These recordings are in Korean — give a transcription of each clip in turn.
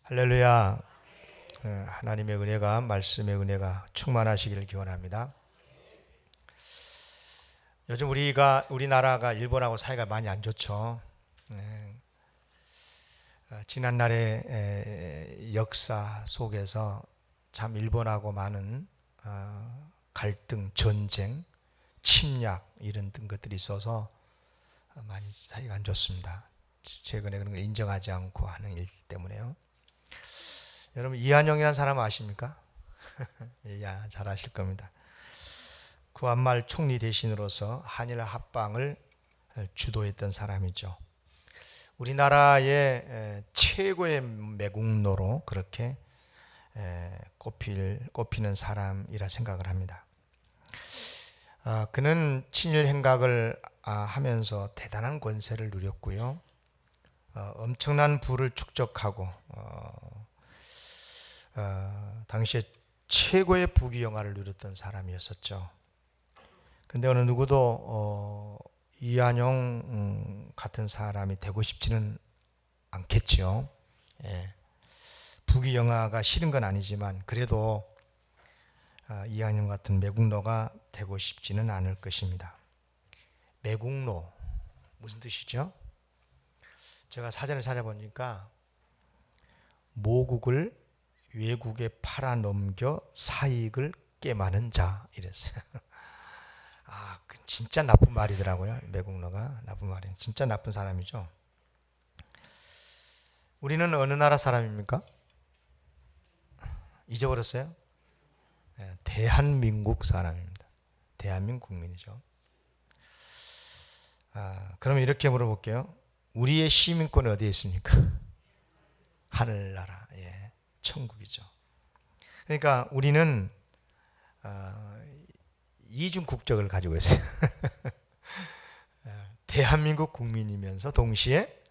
할렐루야. 하나님의 은혜가, 말씀의 은혜가 충만하시기를 기원합니다. 요즘 우리나라가 일본하고 사이가 많이 안 좋죠. 지난날의 역사 속에서 참 일본하고 많은 갈등, 전쟁, 침략 이런 등 것들이 있어서 많이 사이가 안 좋습니다. 최근에 그런 걸 인정하지 않고 하는 일 때문에요. 여러분 이한용이라는 사람 아십니까? 야, 잘 아실 겁니다. 구한말 총리 대신으로서 한일 합방을 주도했던 사람이죠. 우리나라의 최고의 매국노로 그렇게 꼽히는 사람이라 생각을 합니다. 그는 친일 행각을 하면서 대단한 권세를 누렸고요. 엄청난 부를 축적하고 당시에 최고의 부귀영화를 누렸던 사람이었었죠. 근데 어느 누구도 이한용 같은 사람이 되고 싶지는 않겠죠. 부귀영화가 싫은 건 아니지만 그래도 이한용 같은 매국노가 되고 싶지는 않을 것입니다. 매국노 무슨 뜻이죠? 제가 사전을 찾아보니까 모국을 외국에 팔아넘겨 사익을 꿰마는 자 이랬어요. 진짜 나쁜 말이더라고요. 매국노가 나쁜 말이에요. 진짜 나쁜 사람이죠. 우리는 어느 나라 사람입니까? 잊어버렸어요? 대한민국 사람입니다. 대한민국 국민이죠. 그럼 이렇게 물어볼게요. 우리의 시민권은 어디에 있습니까? 하늘나라, 천국이죠. 그러니까 우리는 이중 국적을 가지고 있어요. 대한민국 국민이면서 동시에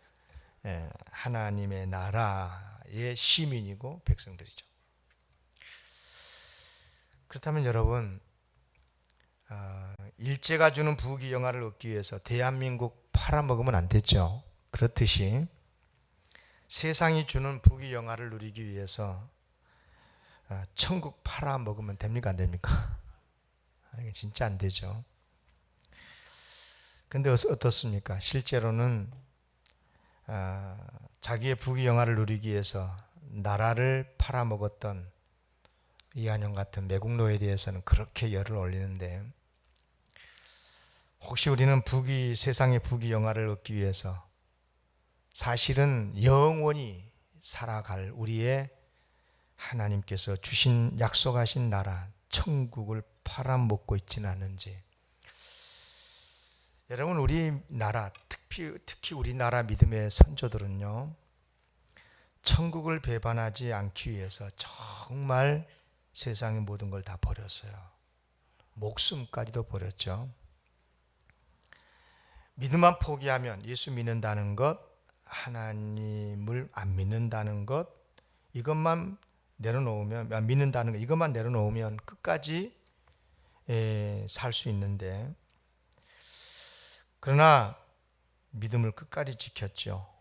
하나님의 나라의 시민이고 백성들이죠. 그렇다면 여러분, 일제가 주는 부귀영화를 얻기 위해서 대한민국 팔아먹으면 안 되죠. 그렇듯이 세상이 주는 부귀영화를 누리기 위해서 천국 팔아먹으면 됩니까? 안 됩니까? 이게 진짜 안 되죠. 근데 어떻습니까? 실제로는 자기의 부귀영화를 누리기 위해서 나라를 팔아먹었던 이한용 같은 매국노에 대해서는 그렇게 열을 올리는데, 혹시 우리는 세상의 부귀영화를 얻기 위해서 사실은 영원히 살아갈 우리의 하나님께서 주신 약속하신 나라 천국을 팔아먹고 있지는 않은지. 여러분, 우리나라 특히 우리나라 믿음의 선조들은요, 천국을 배반하지 않기 위해서 정말 세상의 모든 걸 다 버렸어요. 목숨까지도 버렸죠. 믿음만 포기하면, 예수 믿는다는 것, 하나님을 안 믿는다는 것, 이것만 내려놓으면, 믿는다는 것, 이것만 내려놓으면 끝까지 살 수 있는데, 그러나 믿음을 끝까지 지켰죠.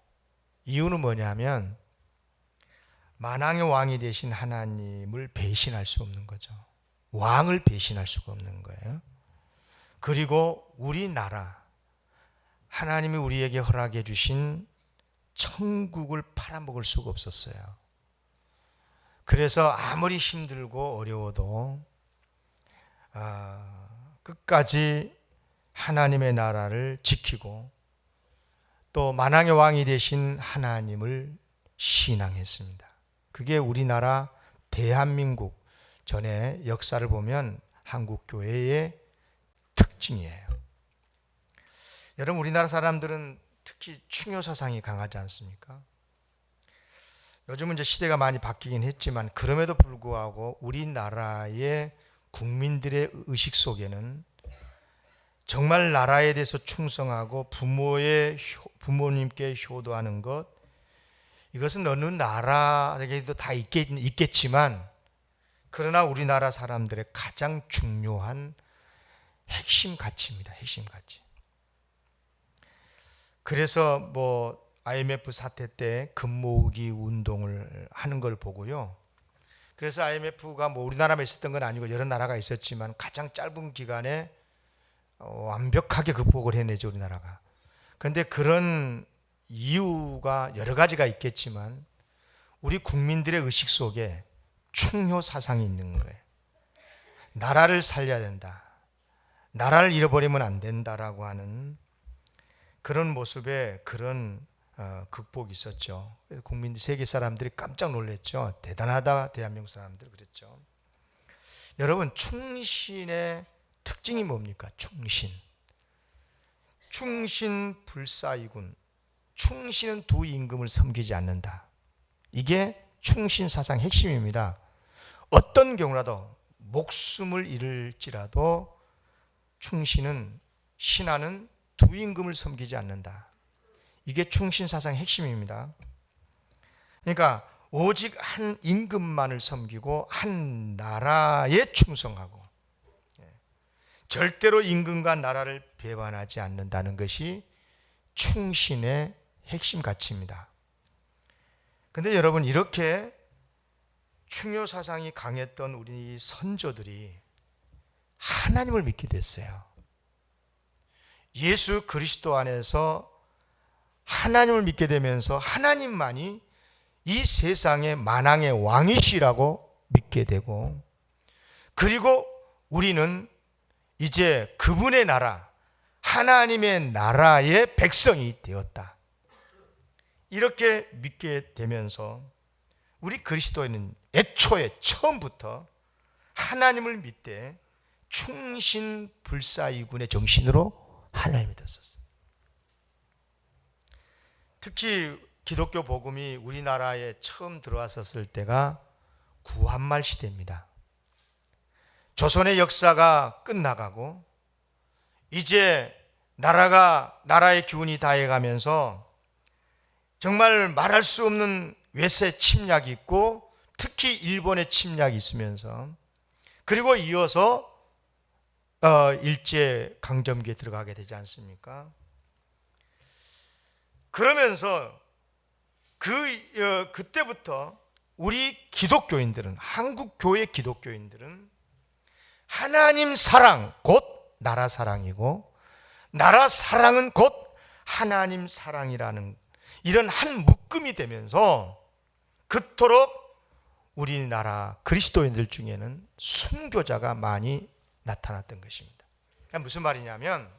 이유는 뭐냐면 만왕의 왕이 되신 하나님을 배신할 수 없는 거죠. 왕을 배신할 수가 없는 거예요. 그리고 우리나라, 하나님이 우리에게 허락해 주신 천국을 팔아먹을 수가 없었어요. 그래서 아무리 힘들고 어려워도 끝까지 하나님의 나라를 지키고 또 만왕의 왕이 되신 하나님을 신앙했습니다. 그게 우리나라 대한민국 전의 역사를 보면 한국교회의 특징이에요. 여러분, 우리나라 사람들은 특히 충효사상이 강하지 않습니까? 요즘은 이제 시대가 많이 바뀌긴 했지만 그럼에도 불구하고 우리나라의 국민들의 의식 속에는 정말 나라에 대해서 충성하고 부모님께 효도하는 것, 이것은 어느 나라에게도 다 있겠지만 그러나 우리나라 사람들의 가장 중요한 핵심 가치입니다. 핵심 가치. 그래서 IMF 사태 때 금모으기 운동을 하는 걸 보고요. 그래서 IMF가 뭐 우리나라만 있었던 건 아니고 여러 나라가 있었지만 가장 짧은 기간에 완벽하게 극복을 해내죠, 우리나라가. 그런데 그런 이유가 여러 가지가 있겠지만 우리 국민들의 의식 속에 충효 사상이 있는 거예요. 나라를 살려야 된다. 나라를 잃어버리면 안 된다라고 하는 그런 모습에 그런 극복이 있었죠. 그래서 국민들, 세계 사람들이 깜짝 놀랐죠. 대단하다, 대한민국 사람들 그랬죠. 여러분, 충신의 특징이 뭡니까? 충신 불사이군. 충신은 두 임금을 섬기지 않는다. 이게 충신 사상 핵심입니다. 어떤 경우라도 목숨을 잃을지라도 신하는 두 임금을 섬기지 않는다. 이게 충신 사상 핵심입니다. 그러니까 오직 한 임금만을 섬기고 한 나라에 충성하고 절대로 임금과 나라를 배반하지 않는다는 것이 충신의 핵심 가치입니다. 그런데 여러분, 이렇게 충효 사상이 강했던 우리 선조들이 하나님을 믿게 됐어요. 예수 그리스도 안에서 하나님을 믿게 되면서 하나님만이 이 세상의 만왕의 왕이시라고 믿게 되고, 그리고 우리는 이제 그분의 나라, 하나님의 나라의 백성이 되었다. 이렇게 믿게 되면서 우리 그리스도인은 애초에 처음부터 하나님을 믿되 충신불사이군의 정신으로 하나님을 믿었었어요. 특히 기독교 복음이 우리나라에 처음 들어왔었을 때가 구한말 시대입니다. 조선의 역사가 끝나가고 이제 나라의 기운이 다해가면서 정말 말할 수 없는 외세 침략이 있고, 특히 일본의 침략이 있으면서, 그리고 이어서 일제 강점기에 들어가게 되지 않습니까? 그러면서 그때부터 우리 기독교인들은, 한국 교회 기독교인들은 하나님 사랑 곧 나라 사랑이고, 나라 사랑은 곧 하나님 사랑이라는 이런 한 묶음이 되면서 그토록 우리나라 그리스도인들 중에는 순교자가 많이 나타났던 것입니다. 무슨 말이냐면,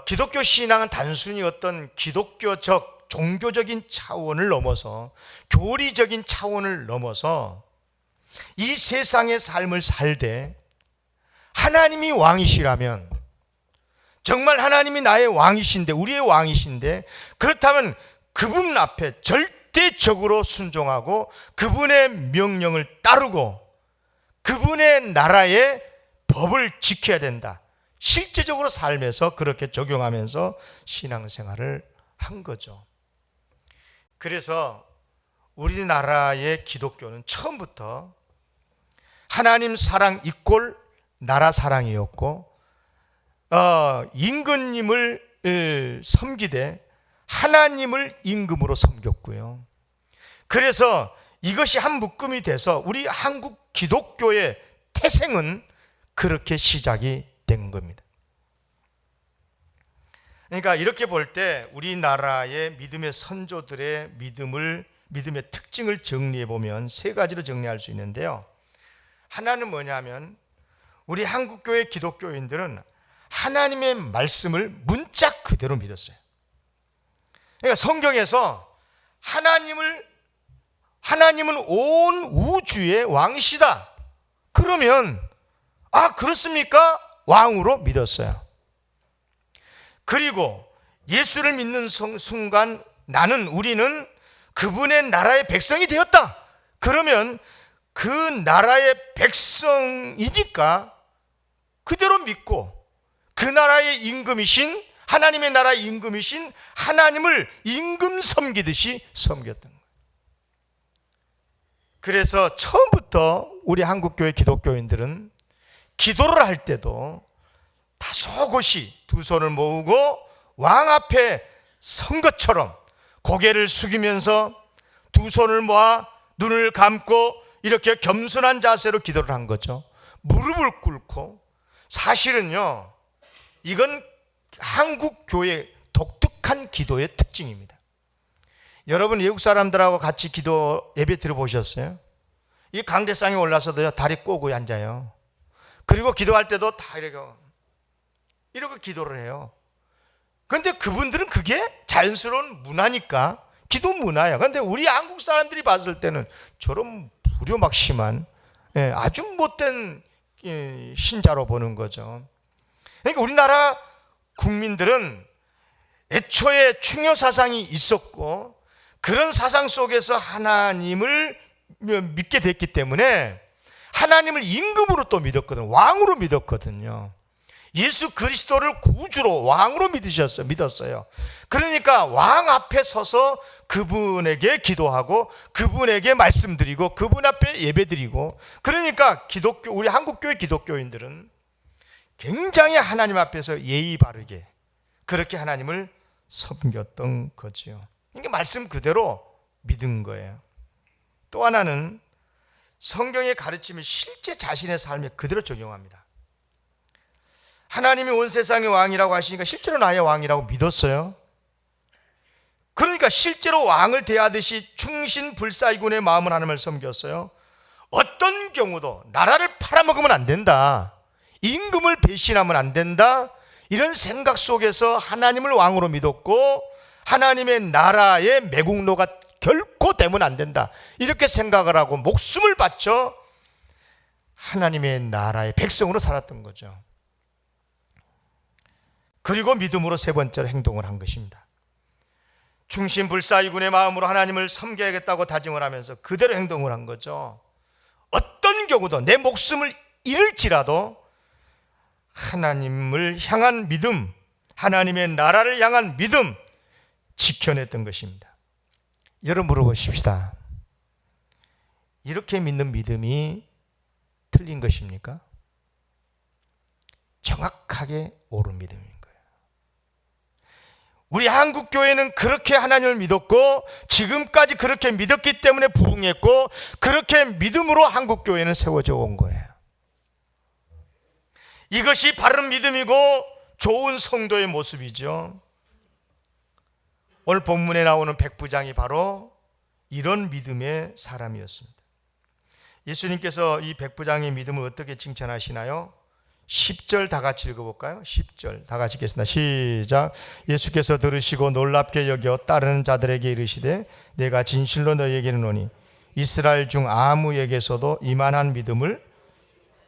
기독교 신앙은 단순히 어떤 기독교적 종교적인 차원을 넘어서, 교리적인 차원을 넘어서 이 세상의 삶을 살되 하나님이 왕이시라면, 정말 하나님이 나의 왕이신데, 우리의 왕이신데, 그렇다면 그분 앞에 절대적으로 순종하고 그분의 명령을 따르고 그분의 나라의 법을 지켜야 된다. 실제적으로 삶에서 그렇게 적용하면서 신앙생활을 한 거죠. 그래서 우리나라의 기독교는 처음부터 하나님 사랑 이꼴 나라 사랑이었고, 임금님을 섬기되 하나님을 임금으로 섬겼고요. 그래서 이것이 한 묶음이 돼서 우리 한국 기독교의 태생은 그렇게 시작이 된 겁니다. 그러니까 이렇게 볼 때 우리나라의 믿음의 선조들의 믿음의 특징을 정리해 보면 세 가지로 정리할 수 있는데요. 하나는 뭐냐면, 우리 한국교회 기독교인들은 하나님의 말씀을 문자 그대로 믿었어요. 그러니까 성경에서 하나님은 온 우주의 왕이시다. 그러면 그렇습니까? 왕으로 믿었어요. 그리고 예수를 믿는 순간 우리는 그분의 나라의 백성이 되었다. 그러면 그 나라의 백성이니까 그대로 믿고 그 나라의 임금이신, 하나님의 나라의 임금이신 하나님을 임금 섬기듯이 섬겼던 거예요. 그래서 처음부터 우리 한국교회 기독교인들은 기도를 할 때도 다소곳이 두 손을 모으고 왕 앞에 선것처럼 고개를 숙이면서 두 손을 모아 눈을 감고 이렇게 겸손한 자세로 기도를 한 거죠. 무릎을 꿇고. 사실은요, 이건 한국 교회의 독특한 기도의 특징입니다. 여러분 외국 사람들하고 같이 기도 예배 들어보셨어요? 이 강대상에 올라서도요, 다리 꼬고 앉아요. 그리고 기도할 때도 다 이러고 기도를 해요. 그런데 그분들은 그게 자연스러운 문화니까, 기도 문화야. 그런데 우리 한국 사람들이 봤을 때는 저런 불효막심한 아주 못된 신자로 보는 거죠. 그러니까 우리나라 국민들은 애초에 충효 사상이 있었고 그런 사상 속에서 하나님을 믿게 됐기 때문에 하나님을 임금으로 또 믿었거든요. 왕으로 믿었거든요. 예수 그리스도를 구주로 왕으로 믿었어요. 그러니까 왕 앞에 서서 그분에게 기도하고 그분에게 말씀드리고 그분 앞에 예배드리고, 그러니까 우리 한국교회 기독교인들은 굉장히 하나님 앞에서 예의 바르게 그렇게 하나님을 섬겼던 거지요. 그러니까 말씀 그대로 믿은 거예요. 또 하나는 성경의 가르침을 실제 자신의 삶에 그대로 적용합니다. 하나님이 온 세상의 왕이라고 하시니까 실제로 나의 왕이라고 믿었어요. 그러니까 실제로 왕을 대하듯이 충신불사이군의 마음을 하나님을 섬겼어요. 어떤 경우도 나라를 팔아먹으면 안 된다, 임금을 배신하면 안 된다, 이런 생각 속에서 하나님을 왕으로 믿었고 하나님의 나라의 매국노가 결코 되면 안 된다, 이렇게 생각을 하고 목숨을 바쳐 하나님의 나라의 백성으로 살았던 거죠. 그리고 믿음으로 세 번째로 행동을 한 것입니다. 충신불사이군의 마음으로 하나님을 섬겨야겠다고 다짐을 하면서 그대로 행동을 한 거죠. 어떤 경우도 내 목숨을 잃을지라도 하나님을 향한 믿음, 하나님의 나라를 향한 믿음 지켜냈던 것입니다. 여러분 물어보십시다. 이렇게 믿는 믿음이 틀린 것입니까? 정확하게 옳은 믿음인 거예요. 우리 한국교회는 그렇게 하나님을 믿었고 지금까지 그렇게 믿었기 때문에 부흥했고 그렇게 믿음으로 한국교회는 세워져 온 거예요. 이것이 바른 믿음이고 좋은 성도의 모습이죠. 오늘 본문에 나오는 백부장이 바로 이런 믿음의 사람이었습니다. 예수님께서 이 백부장의 믿음을 어떻게 칭찬하시나요? 10절 다 같이 읽어볼까요? 10절 다 같이 읽겠습니다. 시작. 예수께서 들으시고 놀랍게 여겨 따르는 자들에게 이르시되 내가 진실로 너희에게 이르노니 이스라엘 중 아무에게서도 이만한 믿음을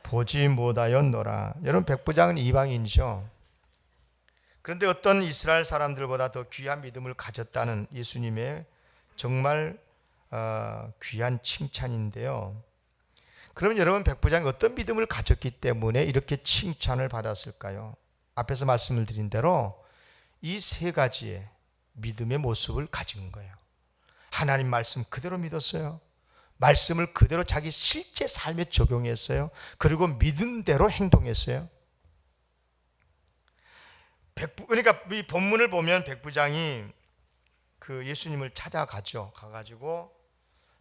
보지 못하였노라. 여러분 백부장은 이방인이죠. 그런데 어떤 이스라엘 사람들보다 더 귀한 믿음을 가졌다는 예수님의 정말 귀한 칭찬인데요. 그러면 여러분 백부장이 어떤 믿음을 가졌기 때문에 이렇게 칭찬을 받았을까요? 앞에서 말씀을 드린 대로 이 세 가지의 믿음의 모습을 가진 거예요. 하나님 말씀 그대로 믿었어요. 말씀을 그대로 자기 실제 삶에 적용했어요. 그리고 믿은 대로 행동했어요. 그러니까 이 본문을 보면 백부장이 그 예수님을 찾아가죠. 가가지고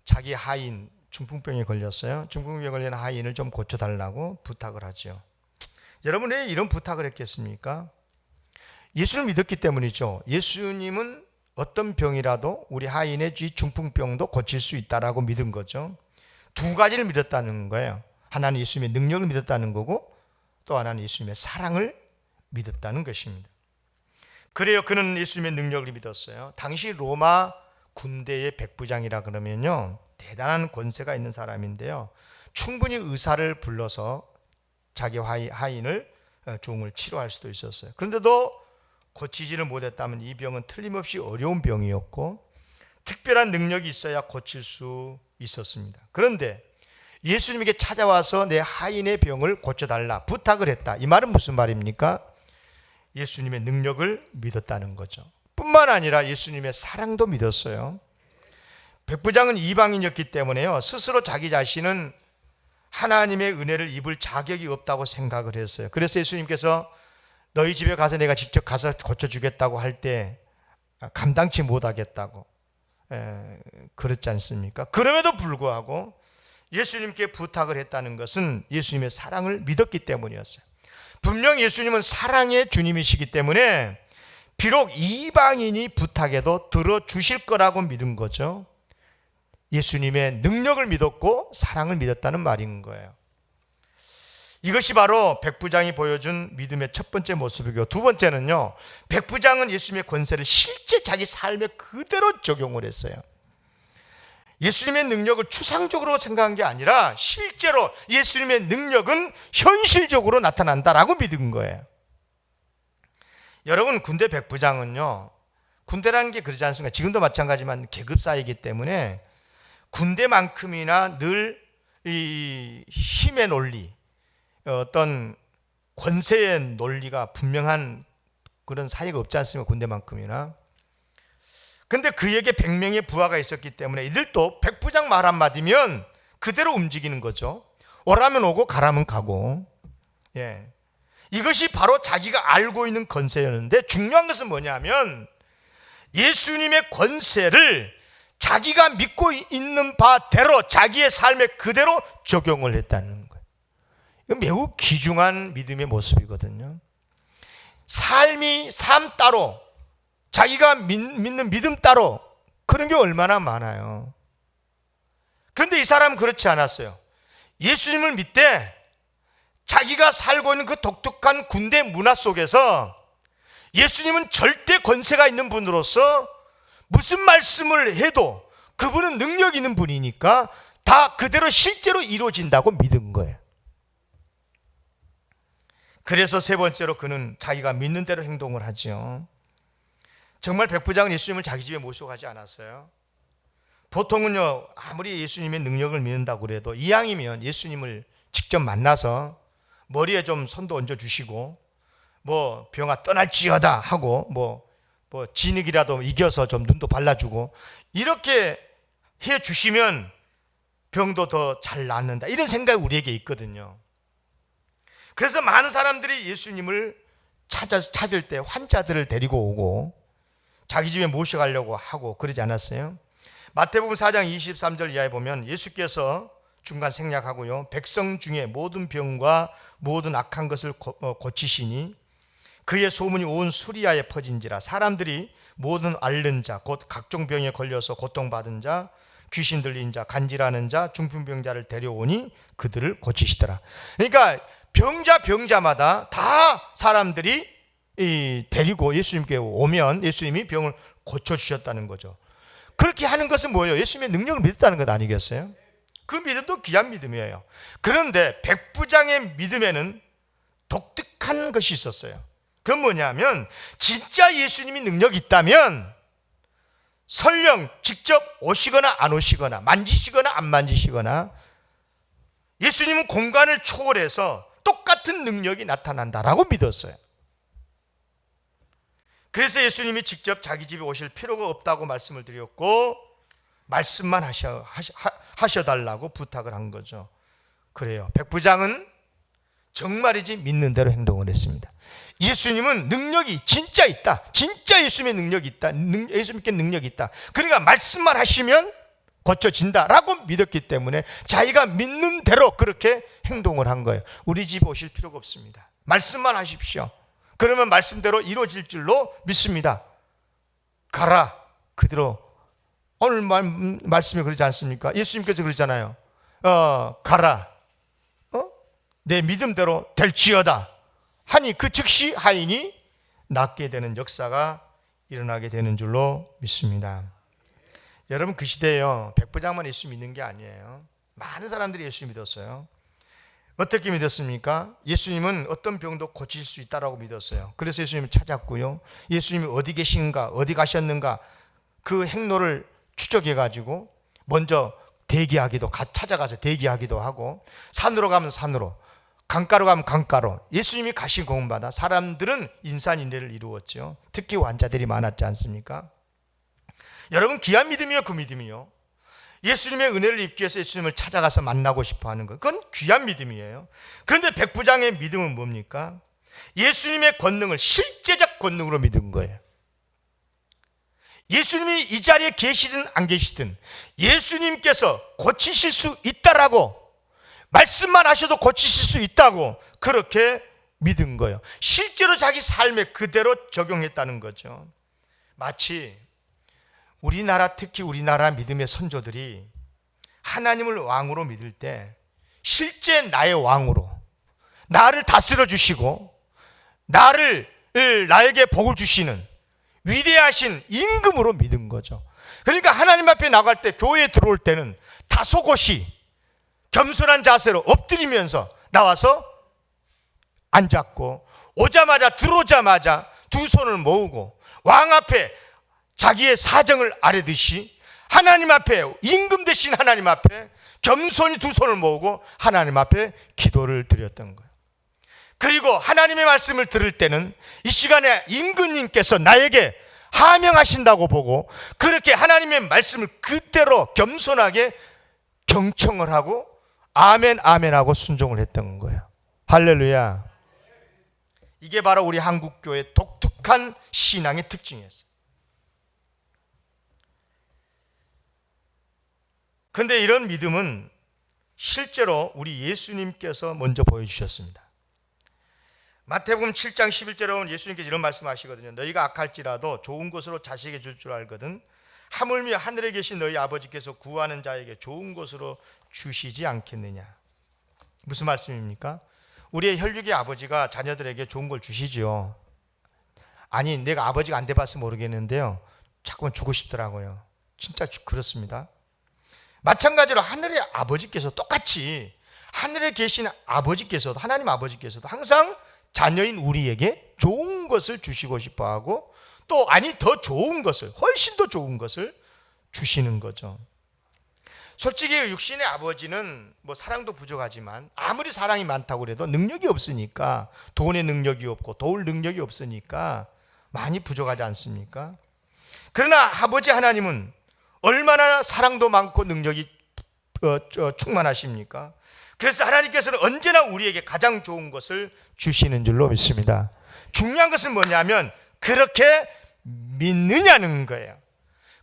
자기 하인 중풍병에 걸렸어요. 중풍병에 걸린 하인을 좀 고쳐달라고 부탁을 하죠. 여러분 왜 이런 부탁을 했겠습니까? 예수를 믿었기 때문이죠. 예수님은 어떤 병이라도 우리 하인의 중풍병도 고칠 수 있다라고 믿은 거죠. 두 가지를 믿었다는 거예요. 하나는 예수님의 능력을 믿었다는 거고 또 하나는 예수님의 사랑을 믿었다는 것입니다. 그래요, 그는 예수님의 능력을 믿었어요. 당시 로마 군대의 백부장이라 그러면요 대단한 권세가 있는 사람인데요, 충분히 의사를 불러서 자기 하인을 종을 치료할 수도 있었어요. 그런데도 고치지를 못했다면 이 병은 틀림없이 어려운 병이었고 특별한 능력이 있어야 고칠 수 있었습니다. 그런데 예수님에게 찾아와서 내 하인의 병을 고쳐달라 부탁을 했다. 이 말은 무슨 말입니까? 예수님의 능력을 믿었다는 거죠. 뿐만 아니라 예수님의 사랑도 믿었어요. 백부장은 이방인이었기 때문에요 스스로 자기 자신은 하나님의 은혜를 입을 자격이 없다고 생각을 했어요. 그래서 예수님께서 너희 집에 가서 내가 직접 가서 고쳐주겠다고 할 때 감당치 못하겠다고 그렇지 않습니까? 그럼에도 불구하고 예수님께 부탁을 했다는 것은 예수님의 사랑을 믿었기 때문이었어요. 분명 예수님은 사랑의 주님이시기 때문에 비록 이방인이 부탁해도 들어주실 거라고 믿은 거죠. 예수님의 능력을 믿었고 사랑을 믿었다는 말인 거예요. 이것이 바로 백부장이 보여준 믿음의 첫 번째 모습이고, 두 번째는요, 백부장은 예수님의 권세를 실제 자기 삶에 그대로 적용을 했어요. 예수님의 능력을 추상적으로 생각한 게 아니라 실제로 예수님의 능력은 현실적으로 나타난다라고 믿은 거예요. 여러분, 군대 백부장은요, 군대라는 게 그러지 않습니까? 지금도 마찬가지지만 계급사이기 때문에 군대만큼이나 늘 이 힘의 논리, 어떤 권세의 논리가 분명한 그런 사이가 없지 않습니까? 군대만큼이나. 근데 그에게 100명의 부하가 있었기 때문에 이들도 백부장 말 한마디면 그대로 움직이는 거죠. 오라면 오고 가라면 가고. 이것이 바로 자기가 알고 있는 권세였는데, 중요한 것은 뭐냐면 예수님의 권세를 자기가 믿고 있는 바대로 자기의 삶에 그대로 적용을 했다는 거예요. 이건 매우 귀중한 믿음의 모습이거든요. 삶 따로, 자기가 믿는 믿음 따로, 그런 게 얼마나 많아요. 그런데 이 사람은 그렇지 않았어요. 예수님을 믿되 자기가 살고 있는 그 독특한 군대 문화 속에서 예수님은 절대 권세가 있는 분으로서 무슨 말씀을 해도 그분은 능력 있는 분이니까 다 그대로 실제로 이루어진다고 믿은 거예요. 그래서 세 번째로 그는 자기가 믿는 대로 행동을 하죠. 정말 백부장은 예수님을 자기 집에 모시고 가지 않았어요. 보통은요, 아무리 예수님의 능력을 믿는다고 그래도 이왕이면 예수님을 직접 만나서 머리에 좀 손도 얹어주시고, 뭐 병아 떠날지어다 하고, 뭐 진흙이라도 이겨서 좀 눈도 발라주고, 이렇게 해주시면 병도 더 잘 낫는다, 이런 생각이 우리에게 있거든요. 그래서 많은 사람들이 예수님을 찾을 때 환자들을 데리고 오고 자기 집에 모셔가려고 하고 그러지 않았어요? 마태복음 4장 23절 이하에 보면 예수께서 중간 생략하고요, 백성 중에 모든 병과 모든 악한 것을 고치시니 그의 소문이 온 수리아에 퍼진지라. 사람들이 모든 앓는 자, 곧 각종 병에 걸려서 고통받은 자, 귀신 들린 자, 간질하는 자, 중풍병자를 데려오니 그들을 고치시더라. 그러니까 병자마다 다 사람들이 데리고 예수님께 오면 예수님이 병을 고쳐주셨다는 거죠. 그렇게 하는 것은 뭐예요? 예수님의 능력을 믿었다는 것 아니겠어요? 그 믿음도 귀한 믿음이에요. 그런데 백부장의 믿음에는 독특한 것이 있었어요. 그건 뭐냐면, 진짜 예수님이 능력이 있다면 설령 직접 오시거나 안 오시거나 만지시거나 안 만지시거나 예수님은 공간을 초월해서 똑같은 능력이 나타난다라고 믿었어요. 그래서 예수님이 직접 자기 집에 오실 필요가 없다고 말씀을 드렸고, 말씀만 하셔달라고 부탁을 한 거죠. 그래요, 백부장은 정말이지 믿는 대로 행동을 했습니다. 예수님은 능력이 진짜 있다, 진짜 예수님의 능력이 있다, 예수님께 능력이 있다, 그러니까 말씀만 하시면 고쳐진다라고 믿었기 때문에 자기가 믿는 대로 그렇게 행동을 한 거예요. 우리 집 오실 필요가 없습니다. 말씀만 하십시오. 그러면 말씀대로 이루어질 줄로 믿습니다. 가라. 그대로. 오늘 말씀이 그러지 않습니까? 예수님께서 그러잖아요. 가라. 내 믿음대로 될지어다 하니 그 즉시 하인이 낫게 되는 역사가 일어나게 되는 줄로 믿습니다. 여러분, 그 시대에요, 백부장만 예수 믿는 게 아니에요. 많은 사람들이 예수 믿었어요. 어떻게 믿었습니까? 예수님은 어떤 병도 고칠 수 있다라고 믿었어요. 그래서 예수님을 찾았고요, 예수님이 어디 계신가, 어디 가셨는가, 그 행로를 추적해가지고 먼저 대기하기도, 찾아가서 대기하기도 하고, 산으로 가면 산으로, 강가로 가면 강가로 예수님이 가신 곳마다 사람들은 인산인해를 이루었죠. 특히 환자들이 많았지 않습니까? 여러분, 귀한 믿음이요, 그 믿음이요. 예수님의 은혜를 입기 위해서 예수님을 찾아가서 만나고 싶어 하는 것, 그건 귀한 믿음이에요. 그런데 백부장의 믿음은 뭡니까? 예수님의 권능을 실제적 권능으로 믿은 거예요. 예수님이 이 자리에 계시든 안 계시든 예수님께서 고치실 수 있다라고, 말씀만 하셔도 고치실 수 있다고 그렇게 믿은 거예요. 실제로 자기 삶에 그대로 적용했다는 거죠. 마치 우리나라, 특히 우리나라 믿음의 선조들이 하나님을 왕으로 믿을 때 실제 나의 왕으로 나를 다스려 주시고 나에게 복을 주시는 위대하신 임금으로 믿은 거죠. 그러니까 하나님 앞에 나갈 때, 교회에 들어올 때는 다소곳이 겸손한 자세로 엎드리면서 나와서 앉았고, 들어오자마자 두 손을 모으고 왕 앞에 자기의 사정을 아뢰듯이 하나님 앞에, 임금 되신 하나님 앞에 겸손히 두 손을 모으고 하나님 앞에 기도를 드렸던 거예요. 그리고 하나님의 말씀을 들을 때는 이 시간에 임금님께서 나에게 하명하신다고 보고 그렇게 하나님의 말씀을 그대로 겸손하게 경청을 하고 아멘 아멘 하고 순종을 했던 거예요. 할렐루야. 이게 바로 우리 한국교회의 독특한 신앙의 특징이었어요. 그런데 이런 믿음은 실제로 우리 예수님께서 먼저 보여주셨습니다. 마태복음 7장 11절에 보면 예수님께서 이런 말씀하시거든요. 너희가 악할지라도 좋은 것으로 자식에게 줄 줄 알거든 하물며 하늘에 계신 너희 아버지께서 구하는 자에게 좋은 것으로 주시지 않겠느냐. 무슨 말씀입니까? 우리의 혈육의 아버지가 자녀들에게 좋은 걸 주시지요. 아니, 내가 아버지가 안 돼봐서 모르겠는데요, 자꾸만 주고 싶더라고요. 진짜 그렇습니다. 마찬가지로 하늘의 아버지께서 똑같이, 하늘에 계신 아버지께서도, 하나님 아버지께서도 항상 자녀인 우리에게 좋은 것을 주시고 싶어하고, 또 더 좋은 것을, 훨씬 더 좋은 것을 주시는 거죠. 솔직히 육신의 아버지는 사랑도 부족하지만 아무리 사랑이 많다고 해도 능력이 없으니까, 돈의 능력이 없고 도울 능력이 없으니까 많이 부족하지 않습니까? 그러나 아버지 하나님은 얼마나 사랑도 많고 능력이 충만하십니까? 그래서 하나님께서는 언제나 우리에게 가장 좋은 것을 주시는 줄로 믿습니다. 중요한 것은 뭐냐면 그렇게 믿느냐는 거예요.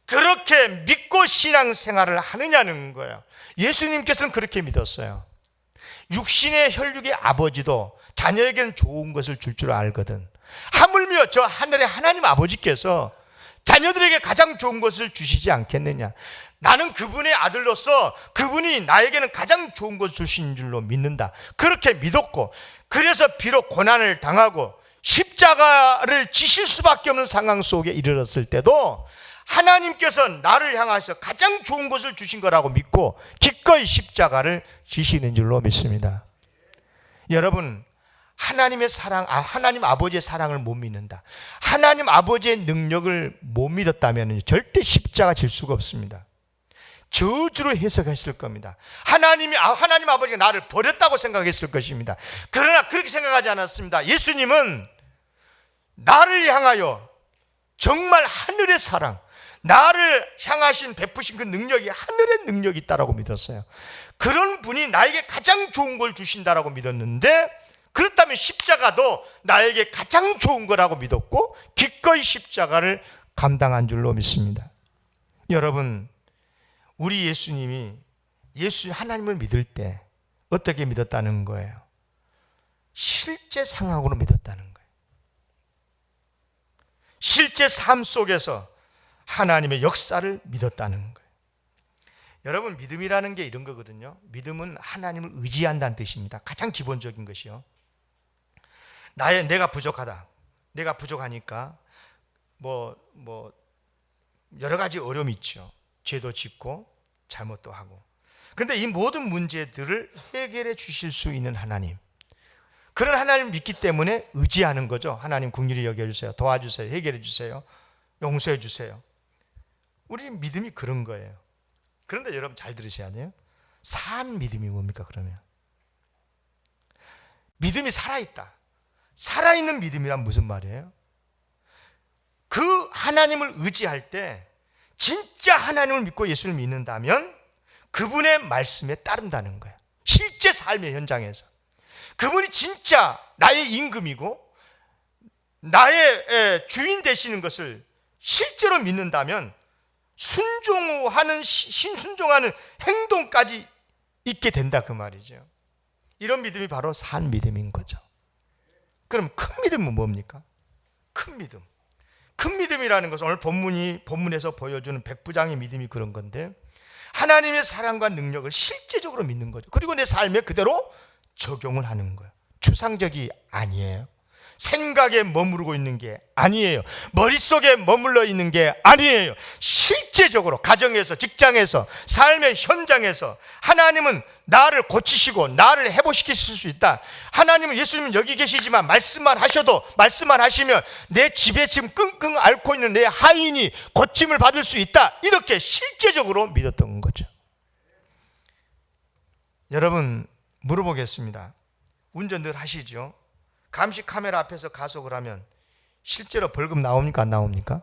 그렇게 믿고 신앙생활을 하느냐는 거예요. 예수님께서는 그렇게 믿었어요. 육신의 혈육의 아버지도 자녀에게는 좋은 것을 줄 줄 알거든. 하물며 저 하늘의 하나님 아버지께서 자녀들에게 가장 좋은 것을 주시지 않겠느냐. 나는 그분의 아들로서 그분이 나에게는 가장 좋은 것을 주신 줄로 믿는다. 그렇게 믿었고, 그래서 비록 고난을 당하고 십자가를 지실 수밖에 없는 상황 속에 이르렀을 때도 하나님께서 나를 향하셔서 가장 좋은 것을 주신 거라고 믿고 기꺼이 십자가를 지시는 줄로 믿습니다. 여러분, 하나님의 사랑, 하나님 아버지의 사랑을 못 믿는다, 하나님 아버지의 능력을 못 믿었다면 절대 십자가 질 수가 없습니다. 저주로 해석했을 겁니다. 하나님 아버지가 나를 버렸다고 생각했을 것입니다. 그러나 그렇게 생각하지 않았습니다. 예수님은 나를 향하여 정말 하늘의 사랑, 나를 향하신 베푸신 그 능력이 하늘의 능력이 있다라고 믿었어요. 그런 분이 나에게 가장 좋은 걸 주신다라고 믿었는데, 그렇다면 십자가도 나에게 가장 좋은 거라고 믿었고 기꺼이 십자가를 감당한 줄로 믿습니다. 여러분, 우리 예수님이 하나님을 믿을 때 어떻게 믿었다는 거예요? 실제 상황으로 믿었다는 거예요. 실제 삶 속에서 하나님의 역사를 믿었다는 거예요. 여러분, 믿음이라는 게 이런 거거든요. 믿음은 하나님을 의지한다는 뜻입니다. 가장 기본적인 것이요. 내가 부족하다. 내가 부족하니까 여러 가지 어려움이 있죠. 죄도 짓고 잘못도 하고. 그런데 이 모든 문제들을 해결해 주실 수 있는 하나님, 그런 하나님을 믿기 때문에 의지하는 거죠. 하나님 긍휼히 여겨주세요, 도와주세요, 해결해 주세요, 용서해 주세요. 우리 믿음이 그런 거예요. 그런데 여러분 잘 들으셔야 돼요. 산 믿음이 뭡니까? 그러면 믿음이 살아있다. 살아있는 믿음이란 무슨 말이에요? 그 하나님을 의지할 때 진짜 하나님을 믿고 예수를 믿는다면 그분의 말씀에 따른다는 거예요. 실제 삶의 현장에서 그분이 진짜 나의 임금이고 나의 주인 되시는 것을 실제로 믿는다면 순종하는 신순종하는 행동까지 있게 된다 그 말이죠. 이런 믿음이 바로 산 믿음인 거죠. 그럼 큰 믿음은 뭡니까? 큰 믿음. 큰 믿음이라는 것은 오늘 본문에서 보여주는 백부장의 믿음이 그런 건데, 하나님의 사랑과 능력을 실제적으로 믿는 거죠. 그리고 내 삶에 그대로 적용을 하는 거예요. 추상적이 아니에요. 생각에 머무르고 있는 게 아니에요. 머릿속에 머물러 있는 게 아니에요. 실제적으로 가정에서, 직장에서, 삶의 현장에서 하나님은 나를 고치시고 나를 회복시키실 수 있다. 하나님은, 예수님은 여기 계시지만 말씀만 하시면 내 집에 지금 끙끙 앓고 있는 내 하인이 고침을 받을 수 있다. 이렇게 실제적으로 믿었던 거죠. 여러분, 물어보겠습니다. 운전 늘 하시죠? 감시 카메라 앞에서 가속을 하면 실제로 벌금 나옵니까? 안 나옵니까?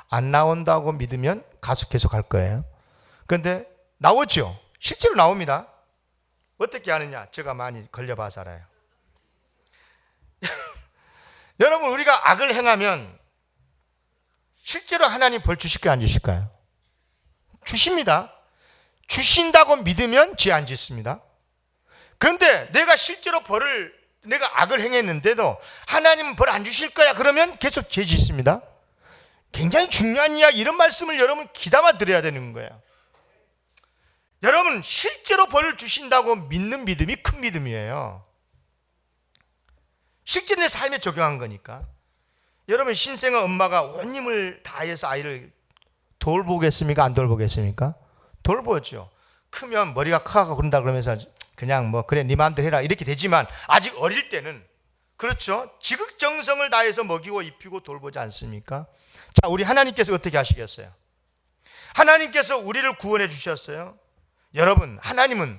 안 나온다고 믿으면 가속 계속 할 거예요. 그런데 나오죠. 실제로 나옵니다. 어떻게 하느냐? 제가 많이 걸려봐서 알아요. 여러분, 우리가 악을 행하면 실제로 하나님 벌 주실까요? 안 주실까요? 주십니다. 주신다고 믿으면 죄 안 짓습니다. 그런데 내가 실제로 내가 악을 행했는데도 하나님은 벌 안 주실 거야 그러면 계속 죄 짓습니다. 굉장히 중요한 이야기, 이런 말씀을 여러분 귀담아 들어야 되는 거예요. 여러분, 실제로 벌을 주신다고 믿는 믿음이 큰 믿음이에요. 실제로 내 삶에 적용한 거니까. 여러분, 신생아 엄마가 온 힘을 다해서 아이를 돌보겠습니까? 안 돌보겠습니까? 돌보죠. 크면 머리가 커가고 그런다 그러면서 그냥 그래 네 마음대로 해라 이렇게 되지만, 아직 어릴 때는 그렇죠, 지극정성을 다해서 먹이고 입히고 돌보지 않습니까? 자, 우리 하나님께서 어떻게 하시겠어요? 하나님께서 우리를 구원해 주셨어요. 여러분, 하나님은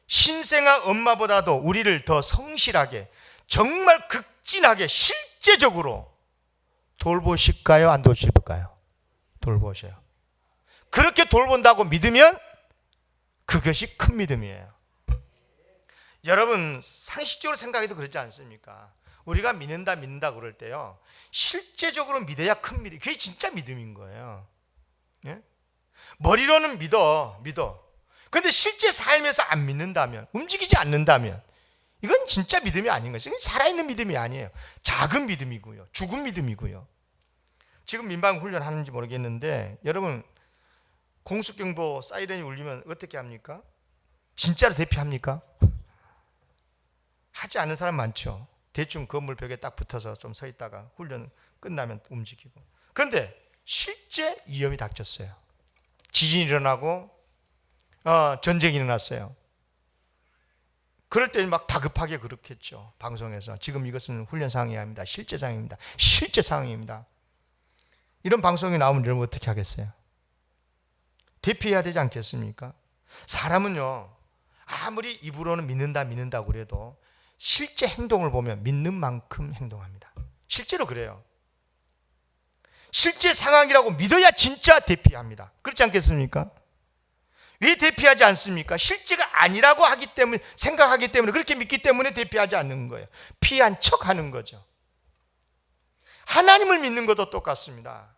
신생아 엄마보다도 우리를 더 성실하게, 정말 극진하게 실제적으로 돌보실까요? 안 돌보실까요? 돌보셔요. 그렇게 돌본다고 믿으면 그것이 큰 믿음이에요. 여러분, 상식적으로 생각해도 그렇지 않습니까? 우리가 믿는다 그럴 때요, 실제적으로 믿어야 큰 믿음, 그게 진짜 믿음인 거예요. 예? 머리로는 믿어. 그런데 실제 삶에서 안 믿는다면, 움직이지 않는다면 이건 진짜 믿음이 아닌 거예요. 이건 살아있는 믿음이 아니에요. 작은 믿음이고요, 죽은 믿음이고요. 지금 민방 훈련 하는지 모르겠는데, 여러분, 공수경보 사이렌이 울리면 어떻게 합니까? 진짜로 대피합니까? 하지 않는 사람 많죠. 대충 건물 벽에 딱 붙어서 좀 서 있다가 훈련 끝나면 움직이고. 그런데 실제 위험이 닥쳤어요. 지진이 일어나고 전쟁이 일어났어요. 그럴 때 막 다급하게 그렇겠죠. 방송에서 지금 이것은 훈련 상황이 아닙니다. 실제 상황입니다. 실제 상황입니다. 이런 방송이 나오면 여러분 어떻게 하겠어요? 대피해야 되지 않겠습니까? 사람은요, 아무리 입으로는 믿는다 그래도 실제 행동을 보면 믿는 만큼 행동합니다. 실제로 그래요. 실제 상황이라고 믿어야 진짜 대피합니다. 그렇지 않겠습니까? 왜 대피하지 않습니까? 실제가 아니라고 생각하기 때문에, 그렇게 믿기 때문에 대피하지 않는 거예요. 피한 척 하는 거죠. 하나님을 믿는 것도 똑같습니다.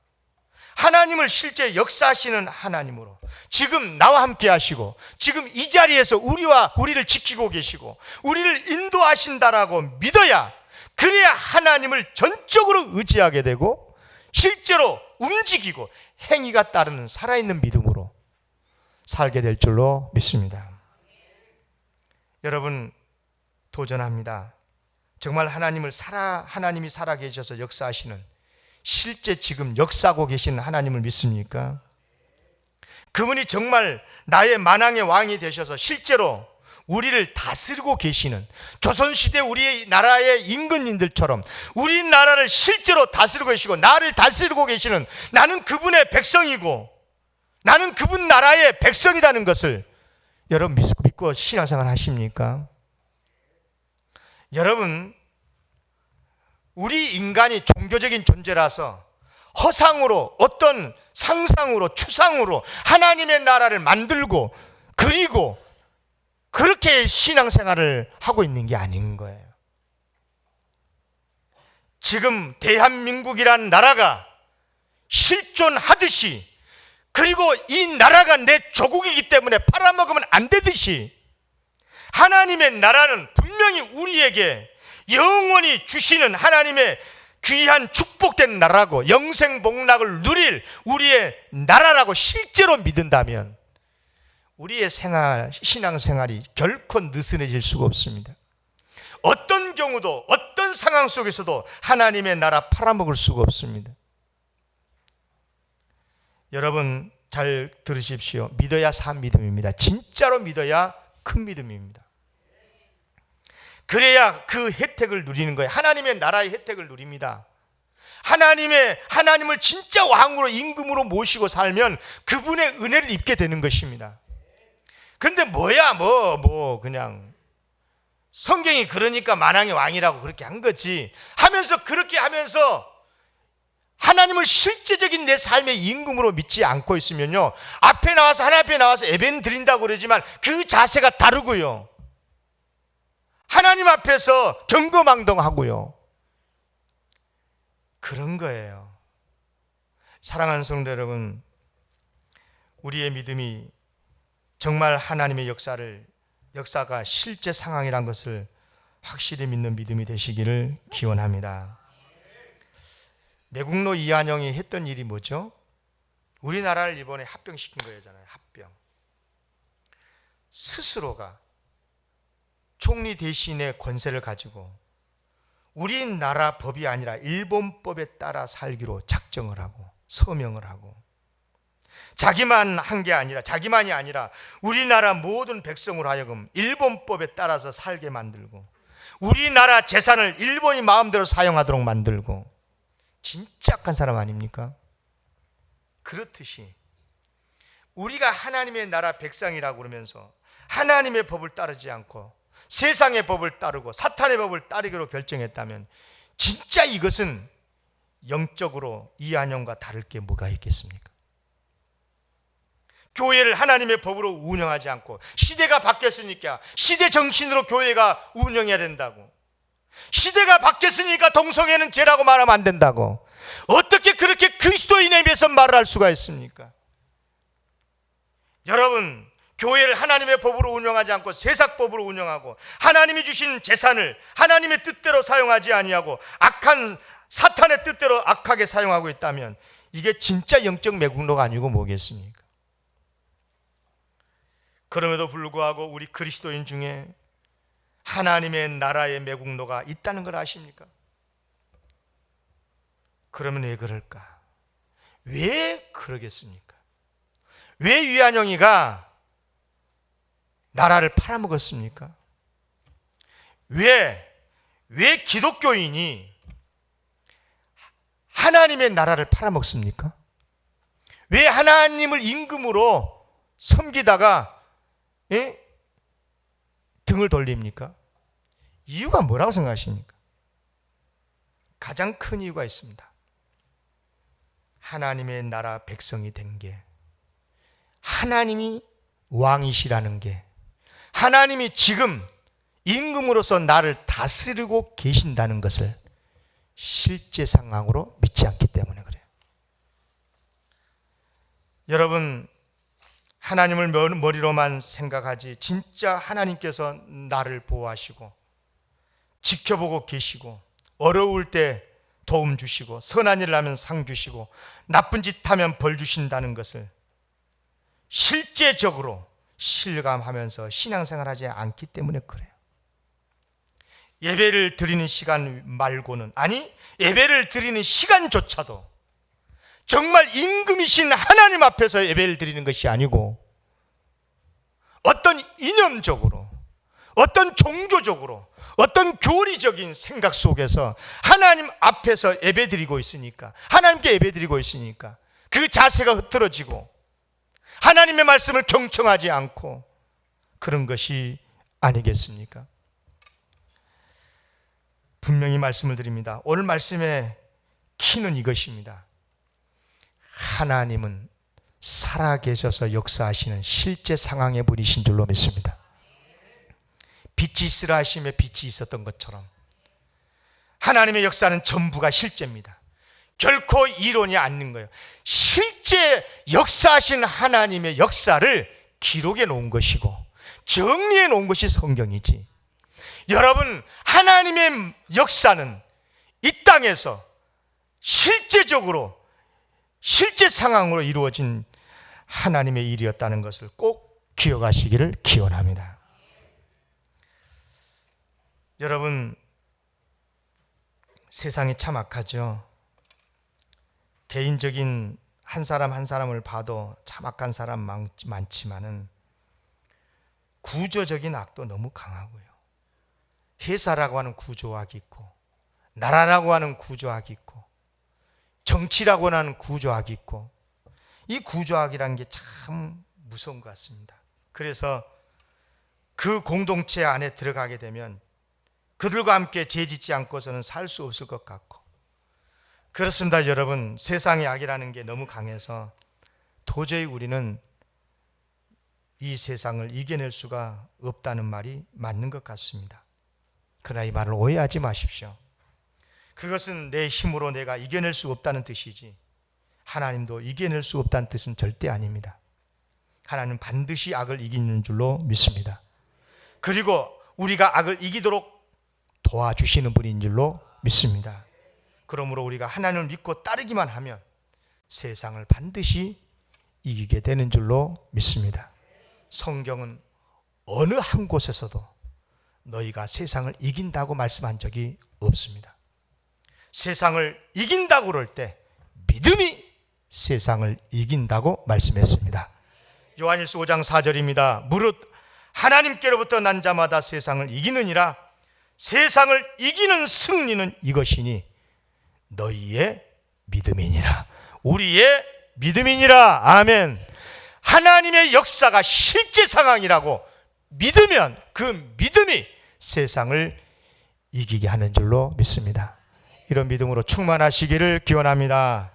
하나님을 실제 역사하시는 하나님으로 지금 나와 함께 하시고, 지금 이 자리에서 우리를 지키고 계시고 우리를 인도하신다라고 믿어야, 그래야 하나님을 전적으로 의지하게 되고 실제로 움직이고 행위가 따르는 살아있는 믿음으로 살게 될 줄로 믿습니다. 여러분, 도전합니다. 정말 하나님이 살아 계셔서 역사하시는, 실제 지금 역사하고 계시는 하나님을 믿습니까? 그분이 정말 나의 만왕의 왕이 되셔서 실제로 우리를 다스리고 계시는, 조선시대 우리 나라의 임금님들처럼 우리나라를 실제로 다스리고 계시고 나를 다스리고 계시는, 나는 그분의 백성이고 나는 그분 나라의 백성이라는 것을 여러분 믿고 신앙생활 하십니까? 여러분, 우리 인간이 종교적인 존재라서 허상으로, 어떤 상상으로, 추상으로 하나님의 나라를 만들고 그리고 그렇게 신앙생활을 하고 있는 게 아닌 거예요. 지금 대한민국이란 나라가 실존하듯이, 그리고 이 나라가 내 조국이기 때문에 팔아먹으면 안 되듯이, 하나님의 나라는 분명히 우리에게 영원히 주시는 하나님의 귀한 축복된 나라고 영생복락을 누릴 우리의 나라라고 실제로 믿는다면 우리의 신앙생활이 결코 느슨해질 수가 없습니다. 어떤 경우도 어떤 상황 속에서도 하나님의 나라 팔아먹을 수가 없습니다. 여러분 잘 들으십시오. 믿어야 산 믿음입니다. 진짜로 믿어야 큰 믿음입니다. 그래야 그 혜택을 누리는 거예요. 하나님의 나라의 혜택을 누립니다. 하나님을 진짜 왕으로 임금으로 모시고 살면 그분의 은혜를 입게 되는 것입니다. 그런데 그냥 성경이 그러니까 만왕의 왕이라고 그렇게 한 거지 하면서, 그렇게 하면서 하나님을 실제적인 내 삶의 임금으로 믿지 않고 있으면요, 하나님 앞에 나와서 예배는 드린다고 그러지만 그 자세가 다르고요, 하나님 앞에서 경거망동하고요, 그런 거예요. 사랑하는 성도 여러분, 우리의 믿음이 정말 하나님의 역사가 실제 상황이란 것을 확실히 믿는 믿음이 되시기를 기원합니다. 매국노 이한영이 했던 일이 뭐죠? 우리나라를 이번에 합병시킨 거잖아요. 합병. 스스로가 총리 대신의 권세를 가지고 우리나라 법이 아니라 일본법에 따라 살기로 작정을 하고 서명을 하고, 자기만이 아니라 우리나라 모든 백성으로 하여금 일본법에 따라서 살게 만들고, 우리나라 재산을 일본이 마음대로 사용하도록 만들고, 진짜 악한 사람 아닙니까? 그렇듯이 우리가 하나님의 나라 백성이라고 그러면서 하나님의 법을 따르지 않고 세상의 법을 따르고 사탄의 법을 따르기로 결정했다면 진짜 이것은 영적으로 이한영과 다를 게 뭐가 있겠습니까? 교회를 하나님의 법으로 운영하지 않고, 시대가 바뀌었으니까 시대 정신으로 교회가 운영해야 된다고, 시대가 바뀌었으니까 동성애는 죄라고 말하면 안 된다고, 어떻게 그렇게 그리스도인에 비해서 말을 할 수가 있습니까? 여러분, 교회를 하나님의 법으로 운영하지 않고 세상법으로 운영하고, 하나님이 주신 재산을 하나님의 뜻대로 사용하지 아니하고 악한 사탄의 뜻대로 악하게 사용하고 있다면 이게 진짜 영적 매국노가 아니고 뭐겠습니까? 그럼에도 불구하고 우리 그리스도인 중에 하나님의 나라의 매국노가 있다는 걸 아십니까? 그러면 왜 그럴까? 왜 그러겠습니까? 왜 이한영이가 나라를 팔아먹었습니까? 왜 기독교인이 하나님의 나라를 팔아먹습니까? 왜 하나님을 임금으로 섬기다가 등을 돌립니까? 이유가 뭐라고 생각하십니까? 가장 큰 이유가 있습니다. 하나님의 나라 백성이 된 게, 하나님이 왕이시라는 게, 하나님이 지금 임금으로서 나를 다스리고 계신다는 것을 실제 상황으로 믿지 않기 때문에 그래요. 여러분, 하나님을 머리로만 생각하지 진짜 하나님께서 나를 보호하시고 지켜보고 계시고, 어려울 때 도움 주시고, 선한 일을 하면 상 주시고, 나쁜 짓 하면 벌 주신다는 것을 실제적으로 실감하면서 신앙생활하지 않기 때문에 그래요. 예배를 드리는 시간 말고는, 아니 예배를 드리는 시간조차도 정말 임금이신 하나님 앞에서 예배를 드리는 것이 아니고 어떤 이념적으로, 어떤 종교적으로, 어떤 교리적인 생각 속에서 하나님 앞에서 예배드리고 있으니까, 하나님께 예배드리고 있으니까 그 자세가 흐트러지고 하나님의 말씀을 경청하지 않고 그런 것이 아니겠습니까? 분명히 말씀을 드립니다. 오늘 말씀의 키는 이것입니다. 하나님은 살아계셔서 역사하시는 실제 상황의 분이신 줄로 믿습니다. 빛이 있으라 하심에 빛이 있었던 것처럼 하나님의 역사는 전부가 실제입니다. 결코 이론이 아닌 거예요. 실제 역사하신 하나님의 역사를 기록해 놓은 것이고 정리해 놓은 것이 성경이지. 여러분, 하나님의 역사는 이 땅에서 실제적으로 실제 상황으로 이루어진 하나님의 일이었다는 것을 꼭 기억하시기를 기원합니다. 여러분, 세상이 참 악하죠. 개인적인 한 사람 한 사람을 봐도 참 악한 사람 많지만은 구조적인 악도 너무 강하고요. 회사라고 하는 구조악이 있고, 나라라고 하는 구조악이 있고, 정치라고 하는 구조악이 있고, 이 구조악이라는 게 참 무서운 것 같습니다. 그래서 그 공동체 안에 들어가게 되면 그들과 함께 죄짓지 않고서는 살 수 없을 것 같고, 그렇습니다. 여러분, 세상의 악이라는 게 너무 강해서 도저히 우리는 이 세상을 이겨낼 수가 없다는 말이 맞는 것 같습니다. 그러나 이 말을 오해하지 마십시오. 그것은 내 힘으로 내가 이겨낼 수 없다는 뜻이지, 하나님도 이겨낼 수 없다는 뜻은 절대 아닙니다. 하나님은 반드시 악을 이기는 줄로 믿습니다. 그리고 우리가 악을 이기도록 도와주시는 분인 줄로 믿습니다. 그러므로 우리가 하나님을 믿고 따르기만 하면 세상을 반드시 이기게 되는 줄로 믿습니다. 성경은 어느 한 곳에서도 너희가 세상을 이긴다고 말씀한 적이 없습니다. 세상을 이긴다고 그럴 때 믿음이 세상을 이긴다고 말씀했습니다. 요한일서 5장 4절입니다. 무릇 하나님께로부터 난 자마다 세상을 이기느니라. 세상을 이기는 승리는 이것이니 너희의 믿음이니라. 우리의 믿음이니라. 아멘. 하나님의 역사가 실제 상황이라고 믿으면 그 믿음이 세상을 이기게 하는 줄로 믿습니다. 이런 믿음으로 충만하시기를 기원합니다.